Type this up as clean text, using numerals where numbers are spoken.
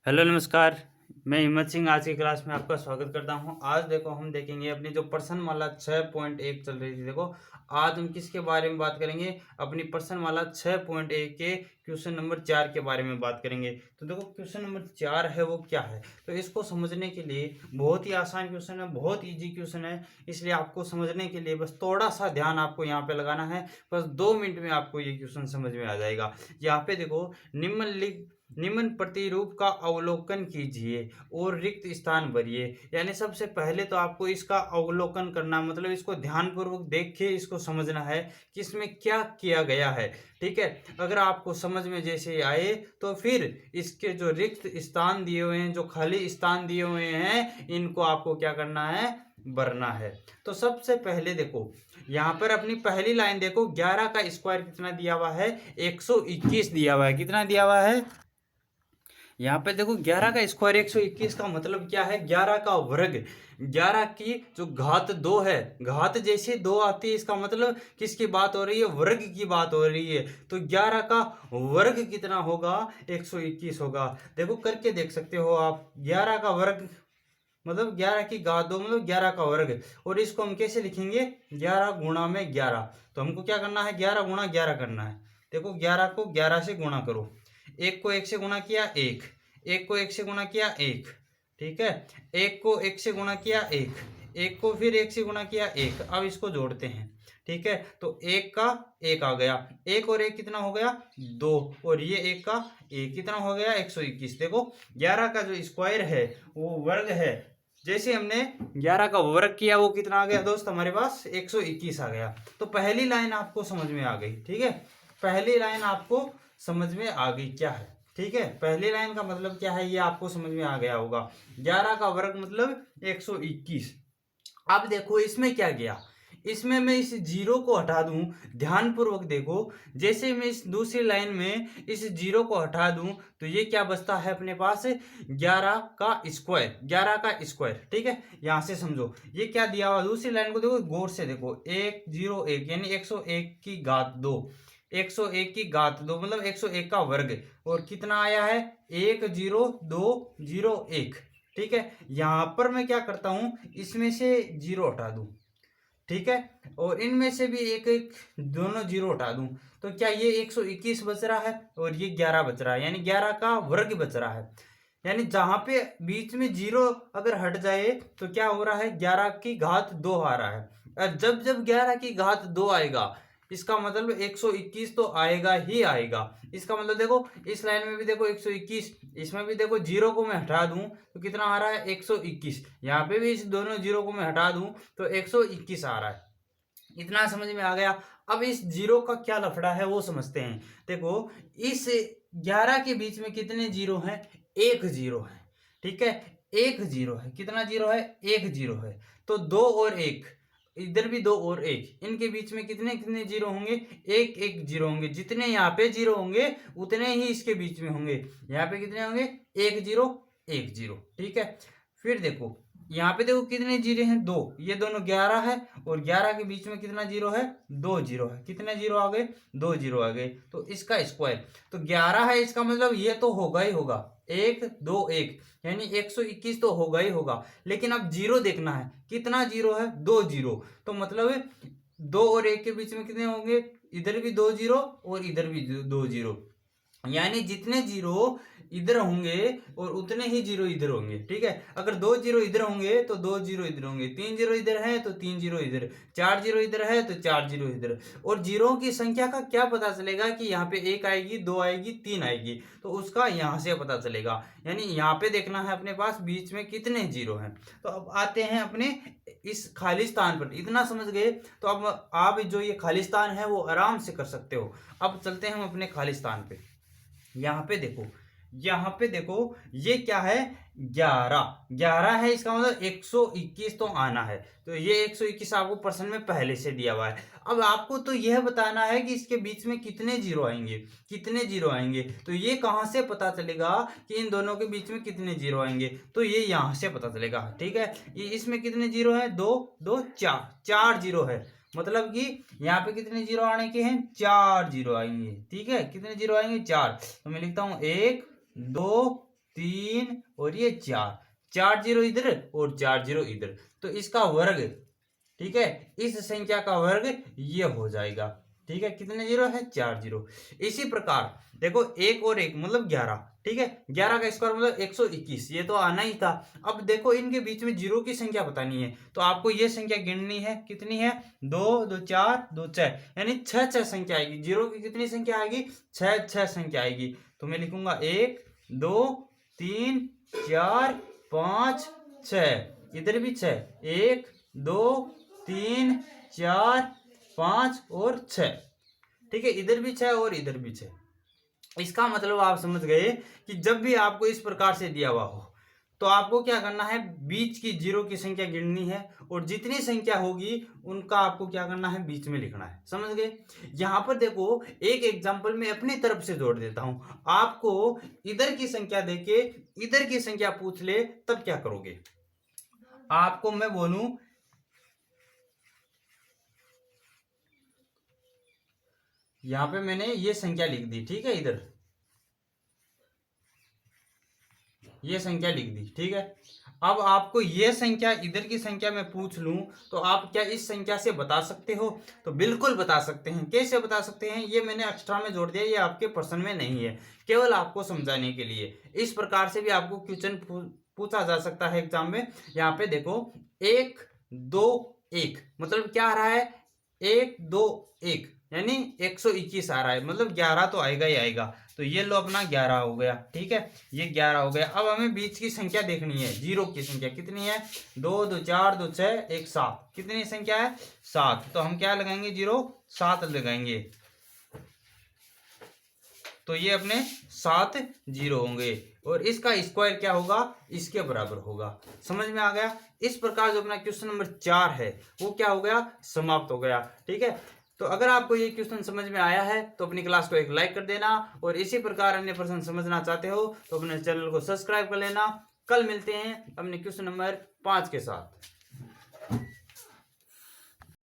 Hello नमस्कार। मैं हिम्मत सिंह आज की क्लास में आपका स्वागत करता हूं। आज देखो हम देखेंगे अपनी जो प्रश्नमाला 6.1 चल रही थी। देखो आज हम किसके बारे में बात करेंगे, अपनी प्रश्नमाला 6.1 के क्वेश्चन नंबर 4 के बारे में बात करेंगे। तो देखो क्वेश्चन नंबर 4 है वो क्या है, तो इसको समझने के लिए बहुत ही आसान क्वेश्चन है, बहुत ईजी क्वेश्चन है। इसलिए आपको समझने के लिए बस थोड़ा सा ध्यान आपको यहाँ पे लगाना है। बस 2 मिनट में आपको ये क्वेश्चन समझ में आ जाएगा। यहाँ पे देखो निम्न प्रतिरूप का अवलोकन कीजिए और रिक्त स्थान भरिए। यानी सबसे पहले तो आपको इसका अवलोकन करना, मतलब इसको ध्यानपूर्वक देख के इसको समझना है कि इसमें क्या किया गया है। ठीक है, अगर आपको समझ में जैसे आए तो फिर इसके जो रिक्त स्थान दिए हुए हैं, जो खाली स्थान दिए हुए हैं, इनको आपको क्या करना है, भरना है। तो सबसे पहले देखो यहाँ पर अपनी पहली लाइन देखो, 11 का स्क्वायर कितना दिया हुआ है, 121 दिया हुआ है। कितना दिया हुआ है यहाँ पे देखो, 11 का स्क्वायर 121 का मतलब क्या है, 11 का वर्ग। 11 की जो घात 2 है, घात जैसे 2 आती है, इसका मतलब किसकी बात हो रही है, वर्ग की बात हो रही है। तो 11 का वर्ग कितना होगा, 121 होगा। देखो करके देख सकते हो आप, 11 का वर्ग मतलब 11 की घात 2 मतलब 11 का वर्ग। और इसको हम कैसे लिखेंगे, 11 गुणा में 11। तो हमको क्या करना है, 11 गुणा 11 करना है। देखो 11 को 11 से गुणा करो, एक को एक से गुणा किया एक, एक को एक से गुणा किया एक, ठीक है, एक को एक से गुणा किया एक, एक को फिर एक से गुणा किया एक। अब इसको जोड़ते हैं, ठीक है, तो एक का एक आ गया, एक और एक कितना हो गया, 2, और ये एक का एक कितना हो गया, 121। देखो 11 का जो स्क्वायर है वो वर्ग है, जैसे हमने 11 का वर्ग किया वो कितना आ गया दोस्त, हमारे पास 121 आ गया। तो पहली लाइन आपको समझ में आ गई। ठीक है, पहली लाइन आपको समझ में आ गई क्या है। ठीक है, पहली लाइन का मतलब क्या है ये आपको समझ में आ गया होगा, 11 का वर्ग मतलब 121। अब देखो इसमें क्या गया, इसमें मैं इस जीरो को हटा दूं, ध्यानपूर्वक देखो, जैसे मैं इस दूसरी लाइन में इस जीरो को हटा दूं तो ये क्या बचता है अपने पास, 11 का स्क्वायर, 11 का स्क्वायर। ठीक है, यहां से समझो ये क्या दिया हुआ, दूसरी लाइन को देखो गौर से देखो, 101 यानी 101 की घात 2, 101 की घात 2 मतलब 101 का वर्ग, और कितना आया है, 10201। ठीक है, यहां पर मैं क्या करता हूं, इसमें से जीरो हटा दूं, ठीक है, और इनमें से भी एक एक दोनों जीरो हटा दूं, तो क्या ये 121 बच रहा है और ये 11 बच रहा है, यानी 11 का वर्ग बच रहा है। यानी जहां पे बीच में जीरो अगर हट जाए तो क्या हो रहा है, 11 की घात 2 आ रहा है। और जब जब 11 की घात 2 आएगा, इसका मतलब 121 तो आएगा ही आएगा। इसका मतलब देखो इस लाइन में भी देखो 121, इसमें भी देखो जीरो को मैं हटा दूं तो कितना आ रहा है, 121। यहाँ पे भी इस दोनों जीरो को मैं हटा दूं तो 121 आ रहा है। इतना समझ में आ गया। अब इस जीरो का क्या लफड़ा है वो समझते हैं। देखो इस 11 के बीच में कितने जीरो हैं, एक जीरो है। ठीक है, एक जीरो है, कितना जीरो है, एक जीरो है। तो दो और एक, इधर भी दो और एक, इनके बीच में कितने कितने जीरो होंगे, एक एक जीरो होंगे। जितने यहाँ पे जीरो होंगे उतने ही इसके बीच में होंगे। यहाँ पे कितने होंगे, एक जीरो एक जीरो। ठीक है, फिर देखो यहाँ पे देखो कितने जीरो हैं, दो, ये दोनों 11 है, और 11 के बीच में कितना जीरो है, दो जीरो है। कितने जीरो आ गए, दो जीरो आ गए। तो इसका स्क्वायर तो 11 है, इसका मतलब ये तो होगा ही होगा, एक दो एक, यानी 121 तो होगा ही होगा। लेकिन अब जीरो देखना है, कितना जीरो है, दो जीरो। तो मतलब दो और एक के बीच में कितने होंगे, इधर भी दो जीरो और इधर भी दो जीरो, यानी जितने जीरो इधर होंगे और उतने ही जीरो इधर होंगे। ठीक है, अगर दो जीरो इधर होंगे तो दो जीरो इधर होंगे, तीन जीरो इधर है तो तीन जीरो इधर, चार जीरो इधर है तो चार जीरो इधर। और जीरो की संख्या का क्या पता चलेगा कि यहाँ पे एक आएगी, दो आएगी, तीन आएगी, तो उसका यहाँ से पता चलेगा। यानी यहाँ पे देखना है अपने पास बीच में कितने जीरो हैं। तो अब आते हैं अपने इस खाली स्थान पर, इतना समझ गए तो अब आप जो ये खाली स्थान है वो आराम से कर सकते हो। अब चलते हैं हम अपने खाली स्थान पे। यहाँ पे देखो, यहाँ पे देखो ये क्या है, 11, 11 है, इसका मतलब 121 तो आना है। तो ये 121 आपको प्रश्न में पहले से दिया हुआ है। अब आपको तो यह बताना है कि इसके बीच में कितने जीरो आएंगे, कितने जीरो आएंगे। तो ये कहाँ से पता चलेगा कि इन दोनों के बीच में कितने जीरो आएंगे, तो ये यहाँ से पता चलेगा। ठीक है, ये इसमें कितने जीरो है, दो दो चार, चार जीरो है, मतलब कि यहाँ पे कितने जीरो आने के हैं, चार जीरो आएंगे। ठीक है, कितने जीरो आएंगे, चार। तो मैं लिखता हूं एक दो 3 और ये 4, 4 जीरो इधर और 4 जीरो इधर, तो इसका वर्ग, ठीक है, इस संख्या का वर्ग ये हो जाएगा। ठीक है, कितने जीरो है? 4 जीरो। इसी प्रकार देखो एक और एक मतलब 11, ठीक है, 11 का स्क्वायर मतलब 121, ये तो आना ही था। अब देखो इनके बीच में जीरो की संख्या बतानी है, तो आपको ये संख्या गिननी है, कितनी है? 2 2 4 2 6, यानी 6 संख्या आएगी। जीरो की कितनी संख्या आएगी? 6 संख्या आएगी। तो मैं लिखूंगा 1 2 3 4 5 6, इधर भी 6, 1 2 3 4 5 और 6, ठीक है, इधर भी 6 और इधर भी 6। इसका मतलब आप समझ गए कि जब भी आपको इस प्रकार से दिया हुआ हो तो आपको क्या करना है? बीच की जीरो की संख्या गिननी है और जितनी संख्या होगी उनका आपको क्या करना है? बीच में लिखना है। समझ गए? यहां पर देखो एक एग्जांपल मैं अपनी तरफ से जोड़ देता हूं। आपको इधर की संख्या देके इधर की संख्या पूछ ले तब क्या करोगे? आपको मैं बोलूं, यहां पे मैंने ये संख्या लिख दी, ठीक है, इधर ये संख्या लिख दी, ठीक है। अब आपको ये संख्या इधर की संख्या में पूछ लूं तो आप क्या इस संख्या से बता सकते हो? तो बिल्कुल बता सकते हैं। कैसे बता सकते हैं? ये मैंने एक्स्ट्रा में जोड़ दिया, ये आपके प्रश्न में नहीं है, केवल आपको समझाने के लिए। इस प्रकार से भी आपको क्वेश्चन पूछा जा सकता है एग्जाम में। यहाँ पे देखो 1 2 1 मतलब क्या आ रहा है? 1 2 1 यानी 121 आ रहा है, मतलब 11 तो आएगा ही आएगा। तो ये लो अपना 11 हो गया, ठीक है, ये 11 हो गया। अब हमें बीच की संख्या देखनी है, जीरो की संख्या कितनी है? 2 2 4 2 6 1 7, कितनी संख्या है? 7। तो हम क्या लगाएंगे? जीरो 7 लगाएंगे, तो ये अपने 7 जीरो होंगे और इसका स्क्वायर क्या होगा? इसके बराबर होगा। समझ में आ गया? इस प्रकार जो अपना क्वेश्चन नंबर 4 है वो क्या हो गया? समाप्त हो गया। ठीक है, तो अगर आपको ये क्वेश्चन समझ में आया है तो अपनी क्लास को एक लाइक कर देना और इसी प्रकार अन्य प्रश्न समझना चाहते हो तो अपने चैनल को सब्सक्राइब कर लेना। कल मिलते हैं अपने क्वेश्चन नंबर 5 के साथ।